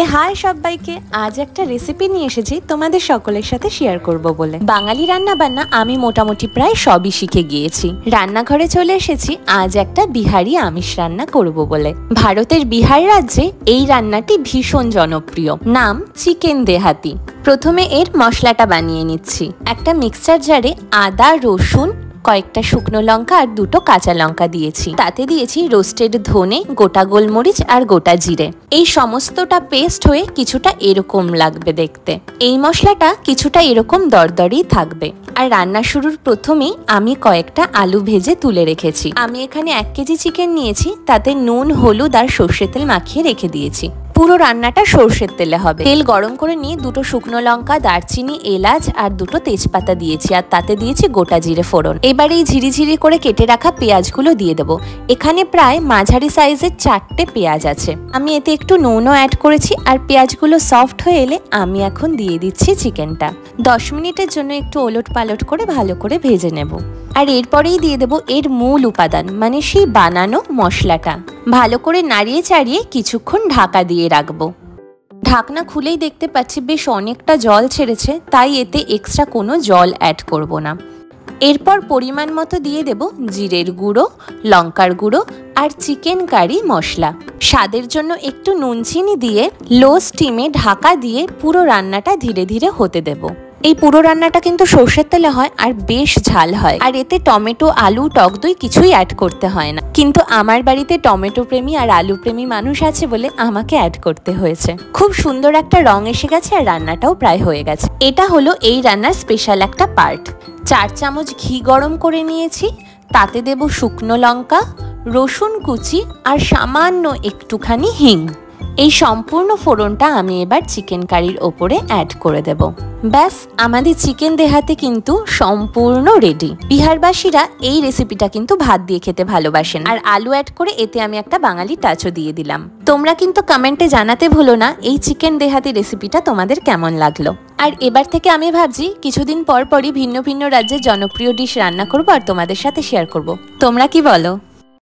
High সবাইকে, আজ একটা রেসিপি নিয়ে এসেছি তোমাদের সকলের সাথে শেয়ার করব বলে। বাঙালি রান্না বান্না আমি মোটামুটি প্রায় সবই শিখে গিয়েছি। রান্নাঘরে চলে এসেছি আজ একটা বিহারি আমিষ রান্না করব বলে। ভারতের বিহার রাজ্যে এই রান্নাটি ভীষণ জনপ্রিয়, নাম চিকেন দেহাতি। প্রথমে এর মশলাটা বানিয়ে নিচ্ছি। একটা মিক্সচার জারে আদা, রসুন, কয়েকটা শুকনো লঙ্কা আর দুটো কাঁচা লঙ্কা দিয়েছি। তাতে দিয়েছি রোস্টেড ধনে, গোটা গোলমরিচ আর গোটা জিরে। এই সমস্তটা পেস্ট হয়ে কিছুটা এরকম লাগবে দেখতে। এই মশলাটা কিছুটা এরকম দরদরেই থাকবে। আর রান্না শুরুর প্রথমেই আমি কয়েকটা আলু ভেজে তুলে রেখেছি। আমি এখানে 1 কেজি চিকেন নিয়েছি, তাতে নুন, হলুদ আর সর্ষের তেল মাখিয়ে রেখে দিয়েছি। পুরো রান্নাটা সর্ষের তেলে হবে। তেল গরম করে নিয়ে দুটো শুকনো লঙ্কা, দারচিনি, এলাচ আর দুটো তেজপাতা দিয়েছি, আর তাতে দিয়েছি গোটা জিরে ফোড়ন। এবার এই ঝিরিঝিরি করে কেটে রাখা পেঁয়াজগুলো দিয়ে দেবো। এখানে প্রায় মাঝারি সাইজের 4টে পেঁয়াজ আছে। আমি এতে একটু নুনও অ্যাড করেছি। আর পেঁয়াজগুলো সফট হয়ে এলে আমি এখন দিয়ে দিচ্ছি চিকেনটা। 10 মিনিটের জন্য একটু ওলট পালট করে ভালো করে ভেজে নেব। আর এরপরেই দিয়ে দেবো এর মূল উপাদান, মানে সেই বানানো মশলাটা। ভালো করে নাড়িয়ে চাড়িয়ে কিছুক্ষণ ঢাকা দিয়ে রাখবো। ঢাকনা খুলেই দেখতে পাচ্ছি বেশ অনেকটা জল ছেড়েছে, তাই এতে এক্সট্রা কোনো জল অ্যাড করব না। এরপর পরিমাণ মতো দিয়ে দেব জিরের গুঁড়ো, লঙ্কার গুঁড়ো আর চিকেন কারি মশলা। স্বাদের জন্য একটু নুন চিনি দিয়ে লো স্টিমে ঢাকা দিয়ে পুরো রান্নাটা ধীরে ধীরে হতে দেব। এই পুরো রান্নাটা কিন্তু সর্ষের তেলে হয় আর বেশ ঝাল হয়। আর এতে টমেটো, আলু, টক দই কিছুই অ্যাড করতে হয় না। কিন্তু আমার বাড়িতে টমেটো প্রেমী আর আলু প্রেমী মানুষ আছে বলে আমাকে অ্যাড করতে হয়েছে। খুব সুন্দর একটা রং এসে গেছে আর রান্নাটাও প্রায় হয়ে গেছে। এটা হলো এই রান্নার স্পেশাল একটা পার্ট। 4 চামচ ঘি গরম করে নিয়েছি, তাতে দেব শুকনো লঙ্কা, রসুন কুচি আর সামান্য একটুখানি হিং। এই সম্পূর্ণ ফোড়নটা আমি এবার চিকেন কারির ওপরে অ্যাড করে দেব। ব্যাস, আমাদের চিকেন দেহাতে কিন্তু সম্পূর্ণ রেডি। বিহারবাসীরা এই রেসিপিটা কিন্তু ভাত দিয়ে খেতে ভালোবাসেন। আর আলু অ্যাড করে এতে আমি একটা বাঙালি টাচও দিয়ে দিলাম। তোমরা কিন্তু কমেন্টে জানাতে ভুলো না এই চিকেন দেহাতি রেসিপিটা তোমাদের কেমন লাগলো। আর এবার থেকে আমি ভাবছি কিছুদিন পর পরই ভিন্ন ভিন্ন রাজ্যের জনপ্রিয় ডিশ রান্না করবো আর তোমাদের সাথে শেয়ার করব। তোমরা কি বলো?